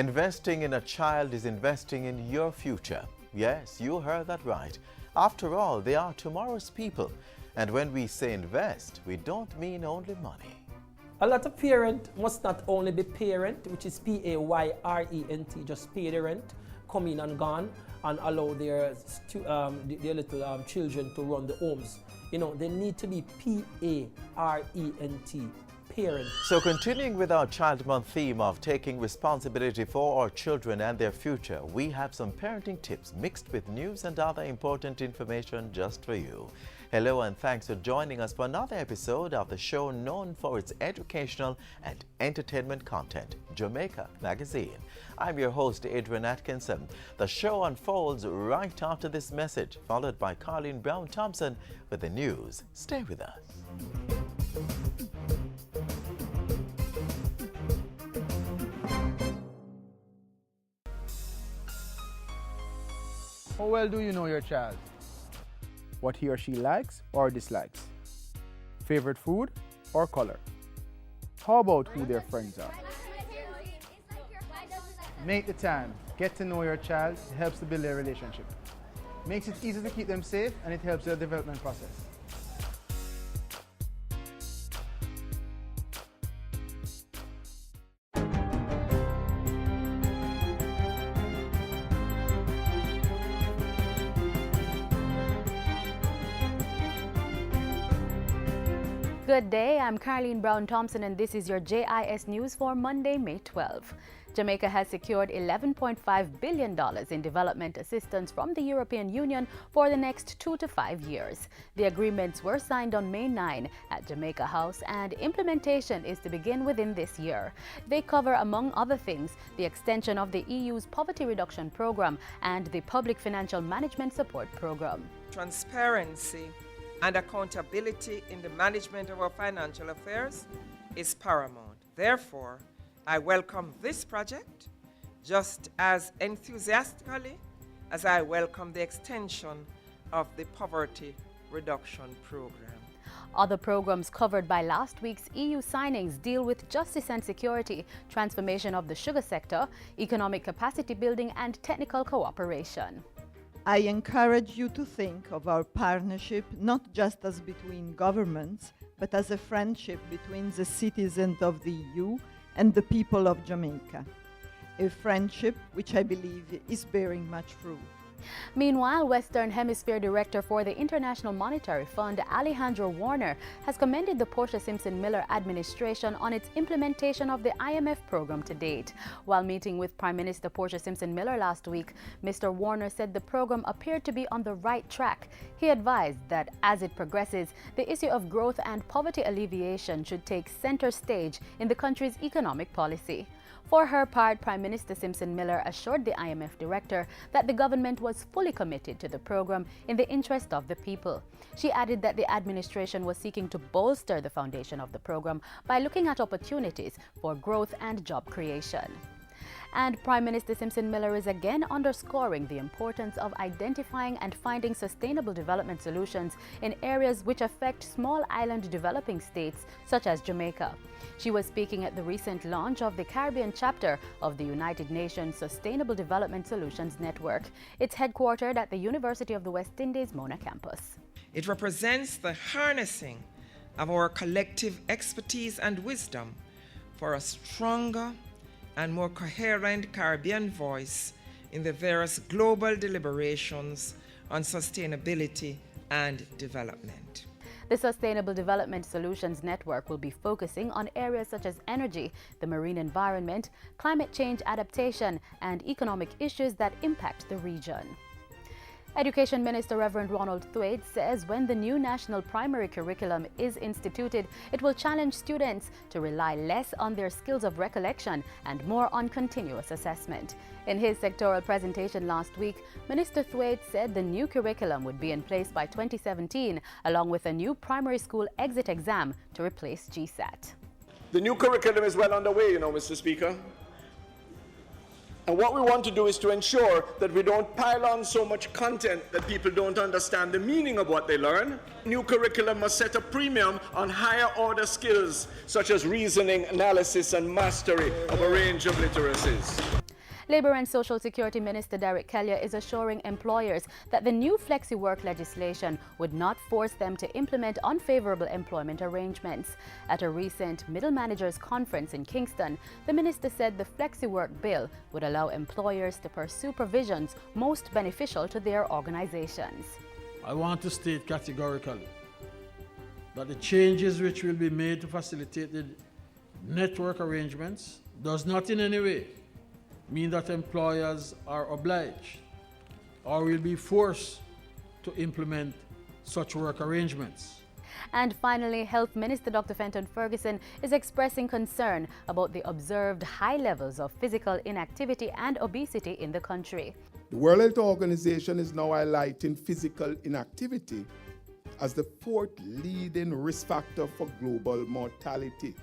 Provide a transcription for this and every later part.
Investing in a child is investing in your future. Yes, you heard that right. After all, they are tomorrow's people. And when we say invest, we don't mean only money. A lot of parents must not only be parent, which is P-A-Y-R-E-N-T, just pay the rent, come in and gone, and allow their little children to run the homes. You know, they need to be P-A-R-E-N-T, parent. So continuing with our Child Month theme of taking responsibility for our children and their future, we have some parenting tips mixed with news and other important information just for you. Hello and thanks for joining us for another episode of the show known for its educational and entertainment content, Jamaica Magazine. I'm your host, Adrian Atkinson. The show unfolds right after this message, followed by Carleen Brown-Thompson with the news. Stay with us. How well do you know your child? What he or she likes or dislikes? Favorite food or color? How about who their friends are? Make the time. Get to know your child. It helps to build their relationship. Makes it easy to keep them safe, and it helps their development process. Good day, I'm Carleen Brown-Thompson and this is your JIS News for Monday, May 12. Jamaica has secured $11.5 billion in development assistance from the European Union for the next 2 to 5 years. The agreements were signed on May 9 at Jamaica House and implementation is to begin within this year. They cover, among other things, the extension of the EU's Poverty Reduction Program and the Public Financial Management Support Program. Transparency and accountability in the management of our financial affairs is paramount. Therefore, I welcome this project just as enthusiastically as I welcome the extension of the Poverty Reduction Program. Other programs covered by last week's EU signings deal with justice and security, transformation of the sugar sector, economic capacity building, and technical cooperation. I encourage you to think of our partnership not just as between governments, but as a friendship between the citizens of the EU and the people of Jamaica. A friendship which I believe is bearing much fruit. Meanwhile, Western Hemisphere Director for the International Monetary Fund, Alejandro Warner, has commended the Portia Simpson Miller administration on its implementation of the IMF program to date. While meeting with Prime Minister Portia Simpson Miller last week, Mr. Warner said the program appeared to be on the right track. He advised that as it progresses, the issue of growth and poverty alleviation should take center stage in the country's economic policy. For her part, Prime Minister Simpson Miller assured the IMF director that the government was fully committed to the program in the interest of the people. She added that the administration was seeking to bolster the foundation of the program by looking at opportunities for growth and job creation. And Prime Minister Simpson Miller is again underscoring the importance of identifying and finding sustainable development solutions in areas which affect small island developing states such as Jamaica. She was speaking at the recent launch of the Caribbean chapter of the United Nations Sustainable Development Solutions Network. It's headquartered at the University of the West Indies Mona campus. It represents the harnessing of our collective expertise and wisdom for a stronger and more coherent Caribbean voice in the various global deliberations on sustainability and development. The Sustainable Development Solutions Network will be focusing on areas such as energy, the marine environment, climate change adaptation, and economic issues that impact the region. Education Minister Reverend Ronald Thwaites says when the new national primary curriculum is instituted, it will challenge students to rely less on their skills of recollection and more on continuous assessment. In his sectoral presentation last week, Minister Thwaites said the new curriculum would be in place by 2017, along with a new primary school exit exam to replace GSAT. The new curriculum is well underway, Mr. Speaker. And what we want to do is to ensure that we don't pile on so much content that people don't understand the meaning of what they learn. New curriculum must set a premium on higher order skills such as reasoning, analysis, and mastery of a range of literacies. Labour and Social Security Minister Derek Kelly is assuring employers that the new flexi-work legislation would not force them to implement unfavourable employment arrangements. At a recent Middle Managers Conference in Kingston, the minister said the flexi-work bill would allow employers to pursue provisions most beneficial to their organizations. I want to state categorically that the changes which will be made to facilitate the network arrangements does not in any way mean that employers are obliged or will be forced to implement such work arrangements. And finally, Health Minister Dr. Fenton Ferguson is expressing concern about the observed high levels of physical inactivity and obesity in the country. The World Health Organization is now highlighting physical inactivity as the fourth leading risk factor for global mortality,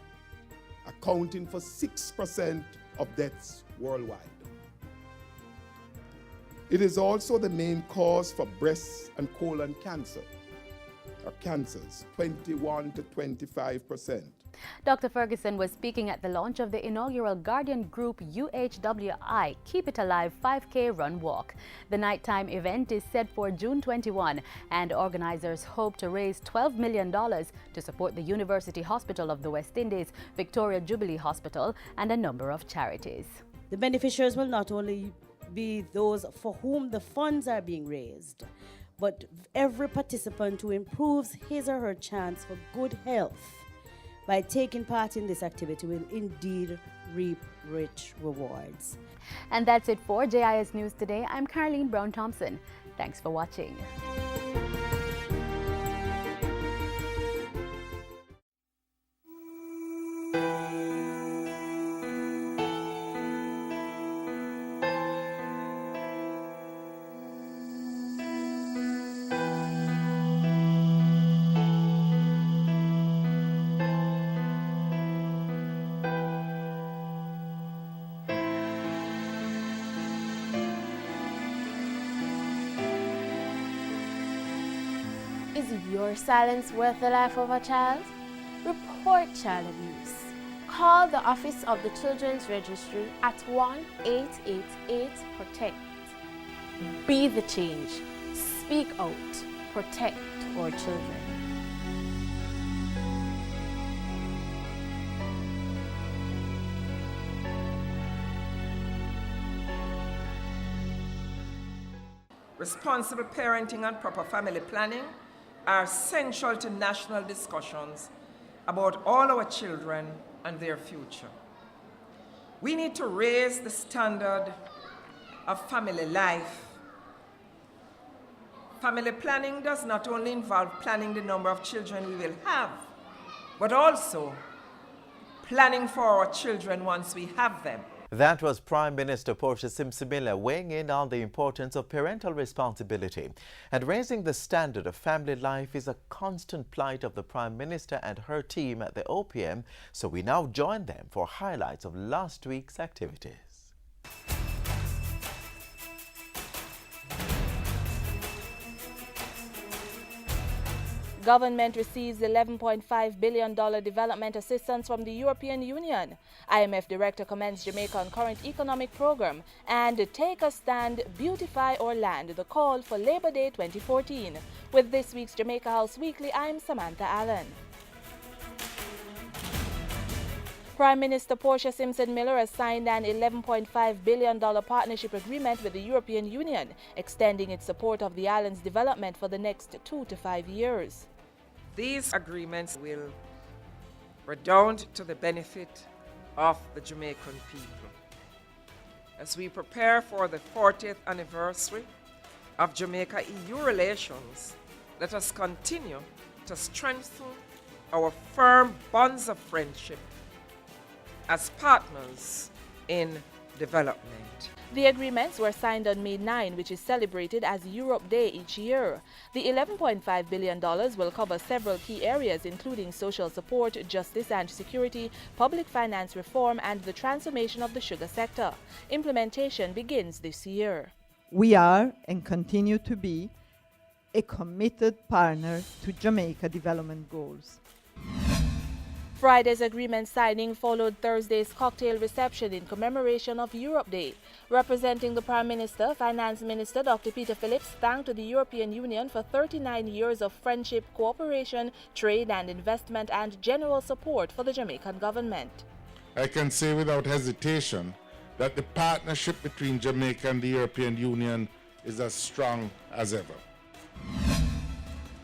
accounting for 6% of deaths worldwide. It is also the main cause for breast and colon cancer, or cancers, 21 to 25%. Dr. Ferguson was speaking at the launch of the inaugural Guardian Group UHWI Keep It Alive 5K Run Walk. The nighttime event is set for June 21, and organizers hope to raise $12 million to support the University Hospital of the West Indies, Victoria Jubilee Hospital, and a number of charities. The beneficiaries will not only be those for whom the funds are being raised, but every participant who improves his or her chance for good health by taking part in this activity will indeed reap rich rewards. And that's it for JIS News Today. I'm Caroline Brown-Thompson. Thanks for watching. Is your silence worth the life of a child? Report child abuse. Call the Office of the Children's Registry at 1-888-PROTECT. Be the change. Speak out. Protect our children. Responsible parenting and proper family planning are essential to national discussions about all our children and their future. We need to raise the standard of family life. Family planning does not only involve planning the number of children we will have, but also planning for our children once we have them. That was Prime Minister Portia Simpson Miller weighing in on the importance of parental responsibility. And raising the standard of family life is a constant plight of the Prime Minister and her team at the OPM, so we now join them for highlights of last week's activities. Government receives $11.5 billion development assistance from the European Union. IMF Director commends Jamaica on current economic program and Take a Stand, Beautify Our Land, the call for Labor Day 2014. With this week's Jamaica House Weekly, I'm Samantha Allen. Prime Minister Portia Simpson Miller has signed an $11.5 billion partnership agreement with the European Union, extending its support of the island's development for the next 2 to 5 years. These agreements will redound to the benefit of the Jamaican people. As we prepare for the 40th anniversary of Jamaica-EU relations, let us continue to strengthen our firm bonds of friendship as partners in development. The agreements were signed on May 9, which is celebrated as Europe Day each year. The $11.5 billion will cover several key areas, including social support, justice and security, public finance reform, and the transformation of the sugar sector. Implementation begins this year. We are and continue to be a committed partner to Jamaica development goals. Friday's agreement signing followed Thursday's cocktail reception in commemoration of Europe Day. Representing the Prime Minister, Finance Minister Dr. Peter Phillips thanked the European Union for 39 years of friendship, cooperation, trade and investment and general support for the Jamaican government. I can say without hesitation that the partnership between Jamaica and the European Union is as strong as ever.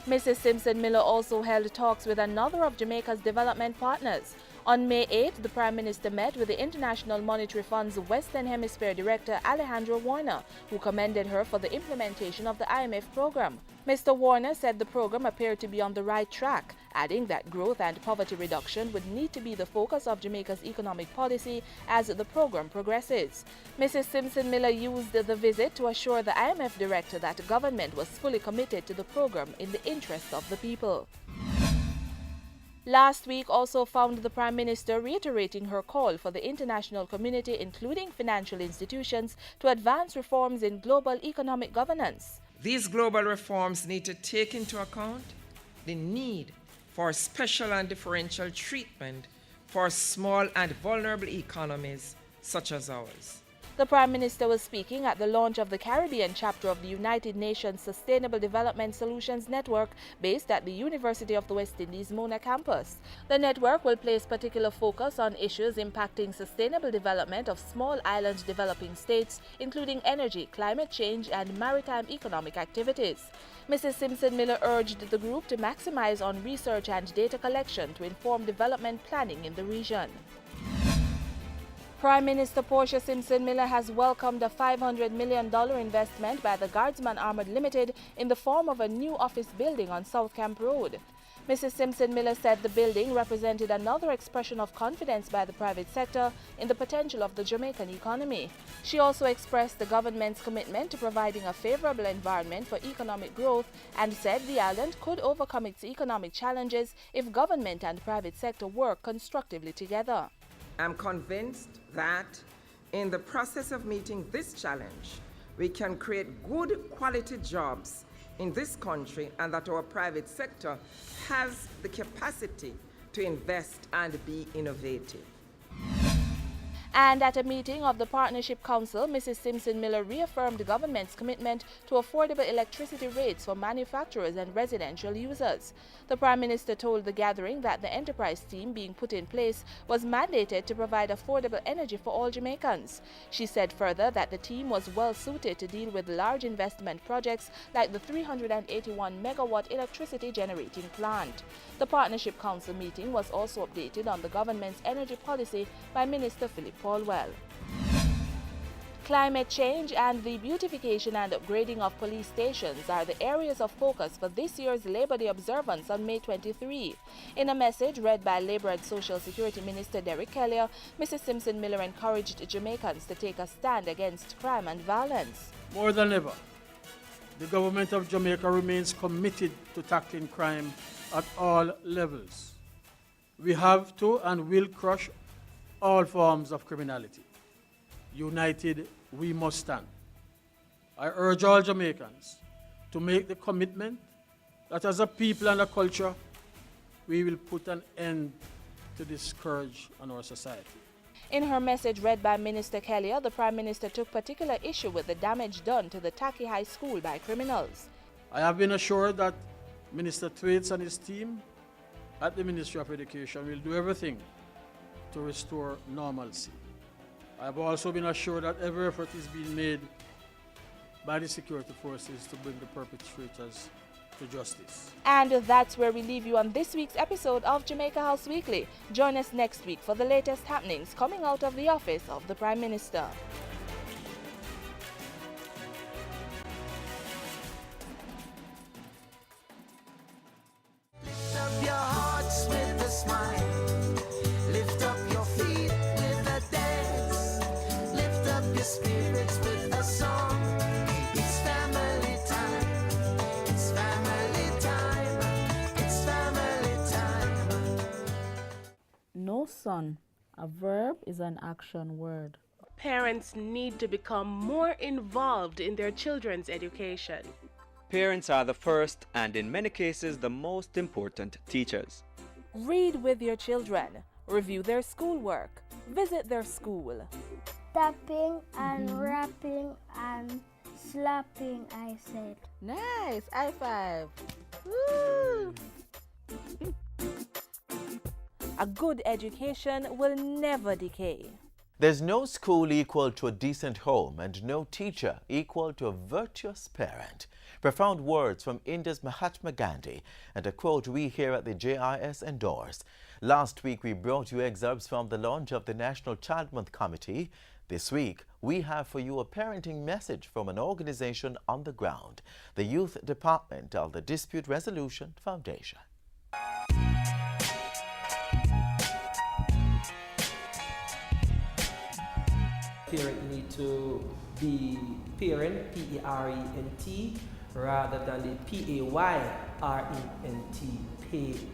Mrs. Simpson-Miller also held talks with another of Jamaica's development partners. On May 8, the Prime Minister met with the International Monetary Fund's Western Hemisphere Director Alejandro Warner, who commended her for the implementation of the IMF program. Mr. Warner said the program appeared to be on the right track, adding that growth and poverty reduction would need to be the focus of Jamaica's economic policy as the program progresses. Mrs. Simpson-Miller used the visit to assure the IMF director that the government was fully committed to the program in the interest of the people. Last week also found the Prime Minister reiterating her call for the international community, including financial institutions, to advance reforms in global economic governance. These global reforms need to take into account the need for special and differential treatment for small and vulnerable economies such as ours. The Prime Minister was speaking at the launch of the Caribbean chapter of the United Nations Sustainable Development Solutions Network based at the University of the West Indies Mona campus. The network will place particular focus on issues impacting sustainable development of small island developing states, including energy, climate change and maritime economic activities. Mrs. Simpson-Miller urged the group to maximize on research and data collection to inform development planning in the region. Prime Minister Portia Simpson-Miller has welcomed a $500 million investment by the Guardsman Armoured Limited in the form of a new office building on South Camp Road. Mrs. Simpson-Miller said the building represented another expression of confidence by the private sector in the potential of the Jamaican economy. She also expressed the government's commitment to providing a favorable environment for economic growth and said the island could overcome its economic challenges if government and private sector work constructively together. I'm convinced that in the process of meeting this challenge, we can create good quality jobs in this country and that our private sector has the capacity to invest and be innovative. And at a meeting of the Partnership Council, Mrs. Simpson-Miller reaffirmed the government's commitment to affordable electricity rates for manufacturers and residential users. The Prime Minister told the gathering that the enterprise team being put in place was mandated to provide affordable energy for all Jamaicans. She said further that the team was well suited to deal with large investment projects like the 381-megawatt electricity generating plant. The Partnership Council meeting was also updated on the government's energy policy by Minister Philip Paulwell. Climate change and the beautification and upgrading of police stations are the areas of focus for this year's Labor Day observance on May 23. In a message read by Labour and Social Security Minister Derek Kelly, Mrs. Simpson-Miller encouraged Jamaicans to take a stand against crime and violence. More than ever, the government of Jamaica remains committed to tackling crime at all levels. We have to and will crush all forms of criminality. United, we must stand. I urge all Jamaicans to make the commitment that as a people and a culture, we will put an end to this scourge on our society. In her message read by Minister Kelly, the Prime Minister took particular issue with the damage done to the Taki High School by criminals. I have been assured that Minister Thwaites and his team at the Ministry of Education will do everything to restore normalcy. I have also been assured that every effort is being made by the security forces to bring the perpetrators to justice. And that's where we leave you on this week's episode of Jamaica House Weekly. Join us next week for the latest happenings coming out of the office of the Prime Minister. Lift up your hearts with a smile. Lift up your feet with a dance. Lift up your spirits with a song. It's family time. It's family time. It's family time. No, son. A verb is an action word. Parents need to become more involved in their children's education. Parents are the first and in many cases the most important teachers. Read with your children. Review their schoolwork. Visit their school. Tapping and rapping and slapping, I said. Nice, high five. Woo. A good education will never decay. There's no school equal to a decent home and no teacher equal to a virtuous parent. Profound words from India's Mahatma Gandhi and a quote we here at the JIS endorse. Last week we brought you excerpts from the launch of the National Child Month Committee. This week we have for you a parenting message from an organization on the ground, the Youth Department of the Dispute Resolution Foundation. Parent need to be parent, P-A-R-E-N-T, rather than the P-A-Y-R-E-N-T,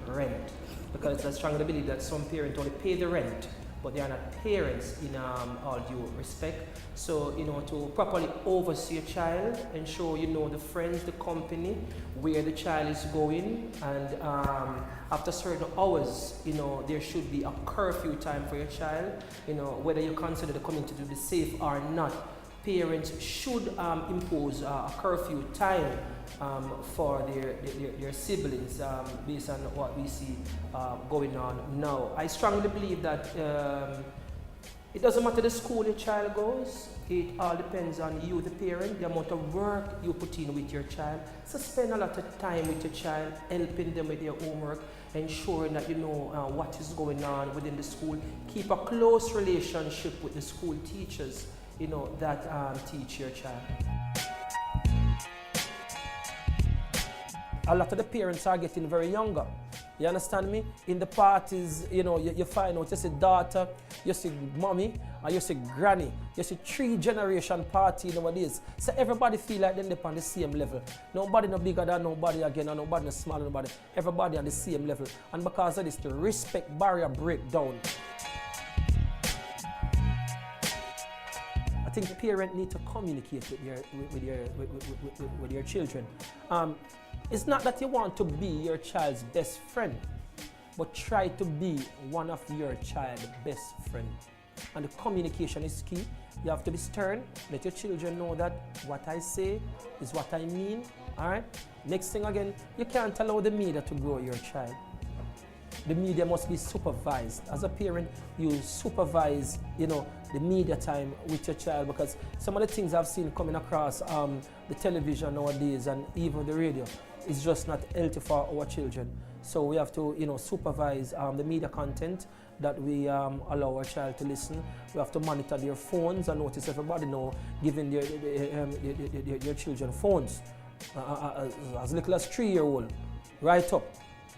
parent. Because I strongly believe that some parents only pay the rent, but they are not parents in all due respect. So, to properly oversee a child, ensure you know the friends, the company, where the child is going, and after certain hours, there should be a curfew time for your child. Whether you consider the community to be safe or not, parents should impose a curfew time for their siblings based on what we see going on now. I strongly believe that it doesn't matter the school your child goes, it all depends on you, the parent, the amount of work you put in with your child. So spend a lot of time with your child, helping them with their homework, ensuring that you know what is going on within the school. Keep a close relationship with the school teachers, that teach your child. A lot of the parents are getting very younger. You understand me? In the parties, you find out, you see daughter, you see mommy, and you see granny. You see 3-generation party nowadays. So everybody feel like they're on the same level. Nobody no bigger than nobody again, and nobody no smaller than nobody. Everybody on the same level. And because of this, the respect barrier break down. I think parents need to communicate with your children. It's not that you want to be your child's best friend, but try to be one of your child's best friend. And the communication is key. You have to be stern. Let your children know that what I say is what I mean. All right? Next thing again, you can't allow the media to grow your child. The media must be supervised. As a parent, you supervise, the media time with your child, because some of the things I've seen coming across the television nowadays and even the radio is just not healthy for our children. So we have to, supervise the media content that we allow our child to listen. We have to monitor their phones. I notice everybody now giving their children phones. As little as 3-year-old, right up,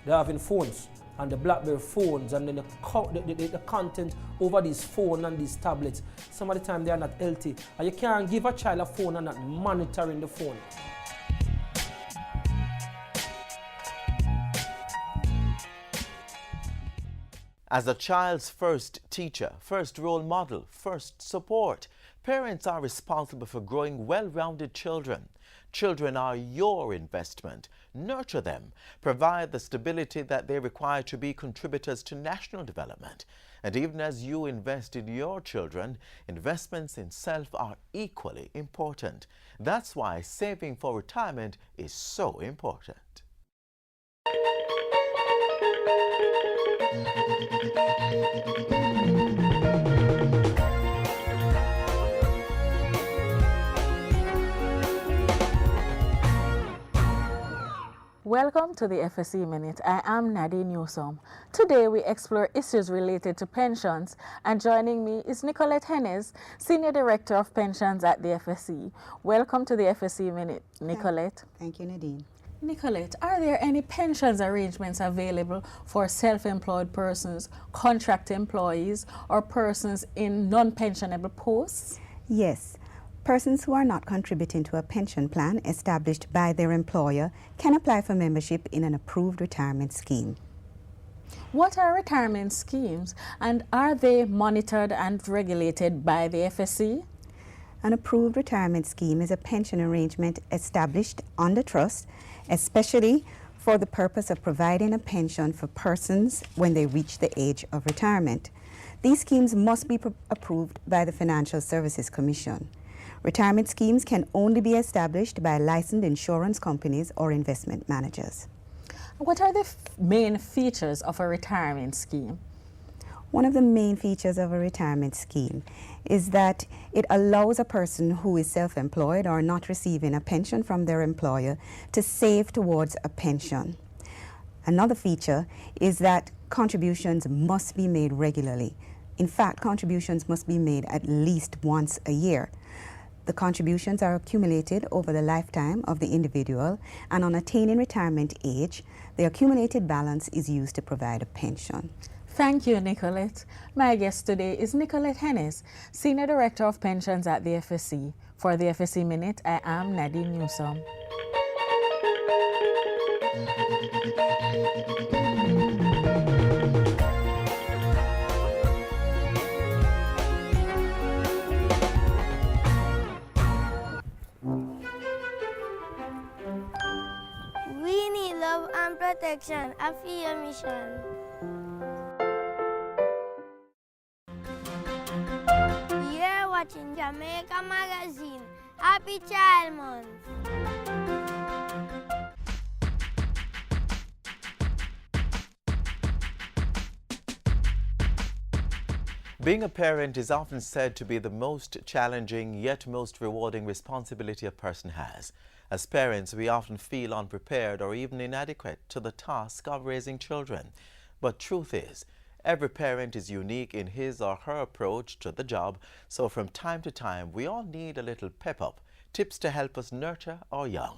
they're having phones. And the BlackBerry phones, and then the content over these phones and these tablets, some of the time they are not healthy. And you can't give a child a phone and not monitoring the phone. As a child's first teacher, first role model, first support, parents are responsible for growing well-rounded children. Children are your investment. Nurture them. Provide the stability that they require to be contributors to national development. And even as you invest in your children, investments in self are equally important. That's why saving for retirement is so important. Welcome to the FSE Minute. I am Nadine Newsom. Today we explore issues related to pensions, and joining me is Nicolette Hennes, Senior Director of Pensions at the FSE. Welcome to the FSE Minute, Nicolette. Thank you, Nadine. Nicolette, are there any pensions arrangements available for self-employed persons, contract employees, or persons in non-pensionable posts? Yes. Persons who are not contributing to a pension plan established by their employer can apply for membership in an approved retirement scheme. What are retirement schemes, and are they monitored and regulated by the FSE? An approved retirement scheme is a pension arrangement established under trust, especially for the purpose of providing a pension for persons when they reach the age of retirement. These schemes must be approved by the Financial Services Commission. Retirement schemes can only be established by licensed insurance companies or investment managers. What are the main features of a retirement scheme? One of the main features of a retirement scheme is that it allows a person who is self-employed or not receiving a pension from their employer to save towards a pension. Another feature is that contributions must be made regularly. In fact, contributions must be made at least once a year. The contributions are accumulated over the lifetime of the individual, and on attaining retirement age, the accumulated balance is used to provide a pension. Thank you, Nicolette. My guest today is Nicolette Hennes, Senior Director of Pensions at the FSC. For the FSC Minute, I am Nadine Newsom. We need love and protection. I feel your mission. You're watching Jamaica Magazine. Happy Child Month. Being a parent is often said to be the most challenging yet most rewarding responsibility a person has. As parents, we often feel unprepared or even inadequate to the task of raising children. But truth is, every parent is unique in his or her approach to the job, so from time to time we all need a little pep-up, tips to help us nurture our young.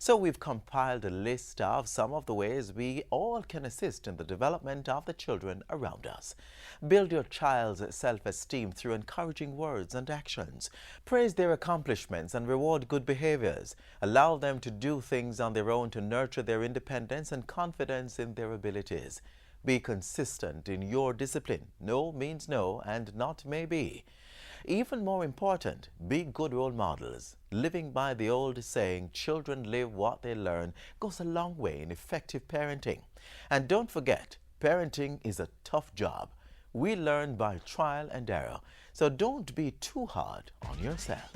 So we've compiled a list of some of the ways we all can assist in the development of the children around us. Build your child's self-esteem through encouraging words and actions. Praise their accomplishments and reward good behaviors. Allow them to do things on their own to nurture their independence and confidence in their abilities. Be consistent in your discipline. No means no, and not maybe. Even more important, be good role models. Living by the old saying, children live what they learn, goes a long way in effective parenting. And don't forget, parenting is a tough job. We learn by trial and error, so don't be too hard on yourself.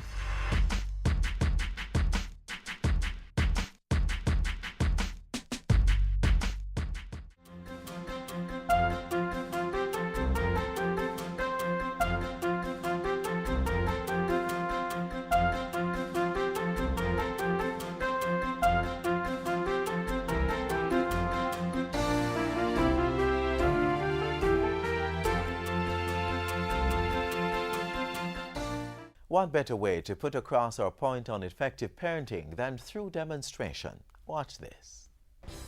What better way to put across our point on effective parenting than through demonstration? Watch this.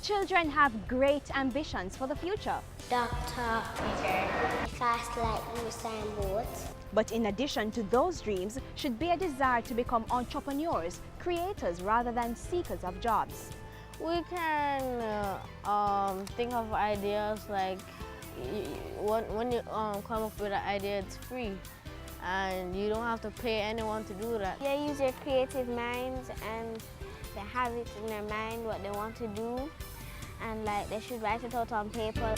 Children have great ambitions for the future. Doctor, teacher, fast like Usain Bolt. But in addition to those dreams should be a desire to become entrepreneurs, creators rather than seekers of jobs. We can think of ideas like when you come up with an idea, it's free. And you don't have to pay anyone to do that. They use their creative minds and they have it in their mind what they want to do, and like they should write it out on paper.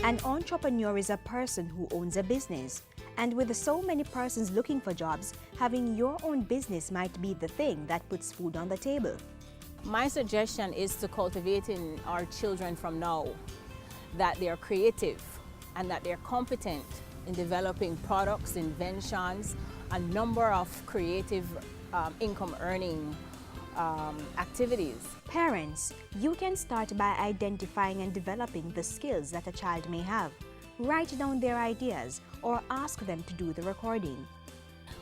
An entrepreneur is a person who owns a business. And with so many persons looking for jobs, having your own business might be the thing that puts food on the table. My suggestion is to cultivate in our children from now that they are creative and that they're competent in developing products, inventions, a number of creative income earning activities. Parents, you can start by identifying and developing the skills that a child may have. Write down their ideas or ask them to do the recording.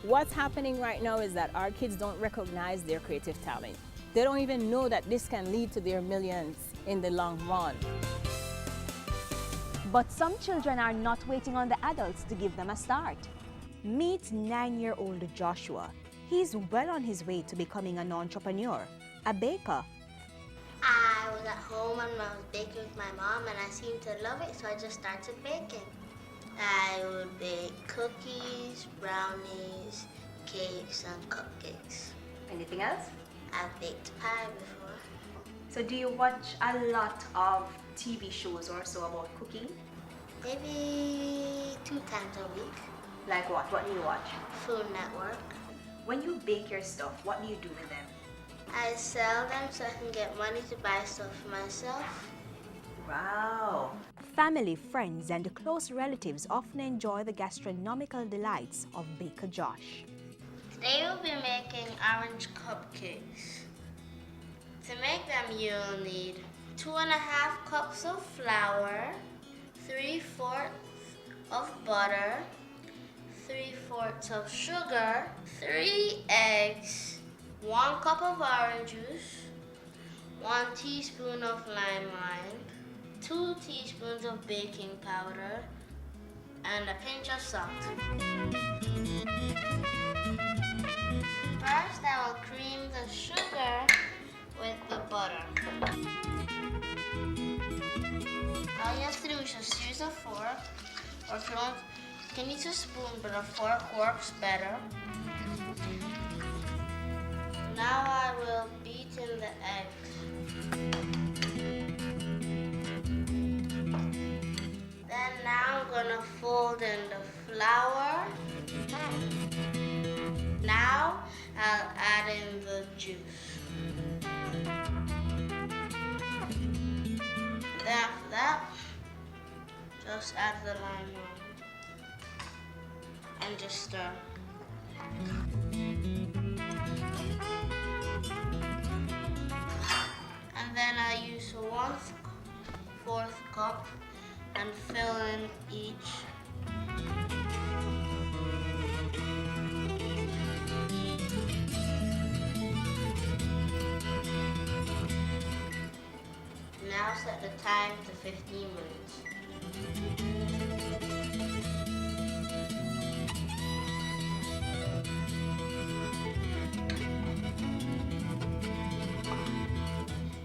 What's happening right now is that our kids don't recognize their creative talent. They don't even know that this can lead to their millions in the long run. But some children are not waiting on the adults to give them a start. Meet 9-year-old Joshua. He's well on his way to becoming an entrepreneur, a baker. I was at home and I was baking with my mom and I seemed to love it, so I just started baking. I would bake cookies, brownies, cakes, and cupcakes. Anything else? I've baked pie before. So do you watch a lot of TV shows or so about cooking? Maybe 2 times a week. Like what? What do you watch? Food Network. When you bake your stuff, what do you do with them? I sell them so I can get money to buy stuff for myself. Wow. Family, friends, and close relatives often enjoy the gastronomical delights of Baker Josh. Today we'll be making orange cupcakes. To make them, you'll need 2½ cups of flour, 3/4 of butter, 3/4 of sugar, 3 eggs, 1 cup of orange juice, 1 teaspoon of lime rind, 2 teaspoons of baking powder, and a pinch of salt. First, I will cream the sugar with the butter. All you have to do is just use a fork, or if you don't, you can use a spoon, but a fork works better. Now I will beat in the eggs. Then now I'm gonna fold in the flour. Now I'll add in the juice. Then after that, just add the lime and just stir. And then I use 1/4 cup and fill in each. Now set the time to 15 minutes.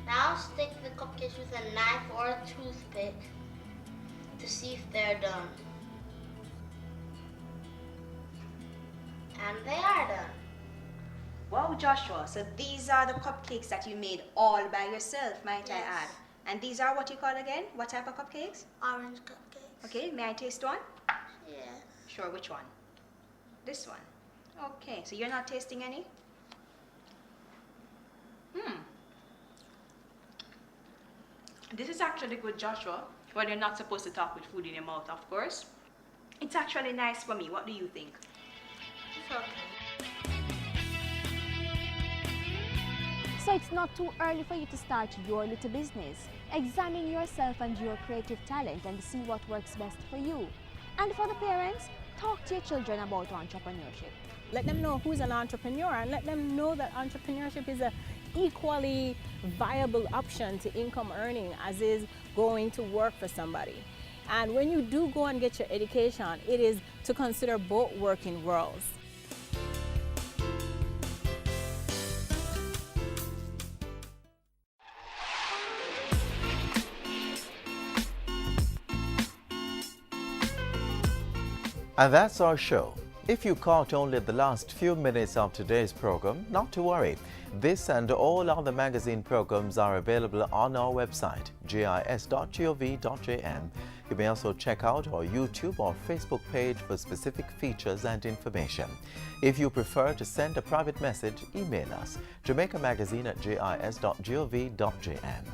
Now stick the cupcakes with a knife or a toothpick to see if they're done. And they are done. Wow, Joshua, so these are the cupcakes that you made all by yourself, might I add? And these are what you call again? What type of cupcakes? Orange cupcakes. Okay, may I taste one? Yeah. Sure, which one? This one. Okay, so you're not tasting any? This is actually good, Joshua. Well, you're not supposed to talk with food in your mouth, of course. It's actually nice for me. What do you think? It's okay. So it's not too early for you to start your little business. Examine yourself and your creative talent and see what works best for you. And for the parents, talk to your children about entrepreneurship. Let them know who's an entrepreneur and let them know that entrepreneurship is an equally viable option to income earning as is going to work for somebody. And when you do go and get your education, it is to consider both working worlds. And that's our show. If you caught only the last few minutes of today's program, not to worry. This and all other magazine programs are available on our website, gis.gov.jm. You may also check out our YouTube or Facebook page for specific features and information. If you prefer to send a private message, email us, jamaicamagazine@gis.gov.jm.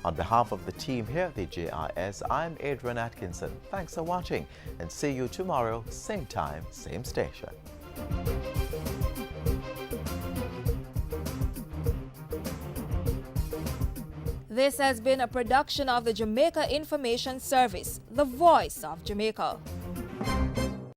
On behalf of the team here at the JIS, I'm Adrian Atkinson. Thanks for watching and see you tomorrow, same time, same station. This has been a production of the Jamaica Information Service, the voice of Jamaica.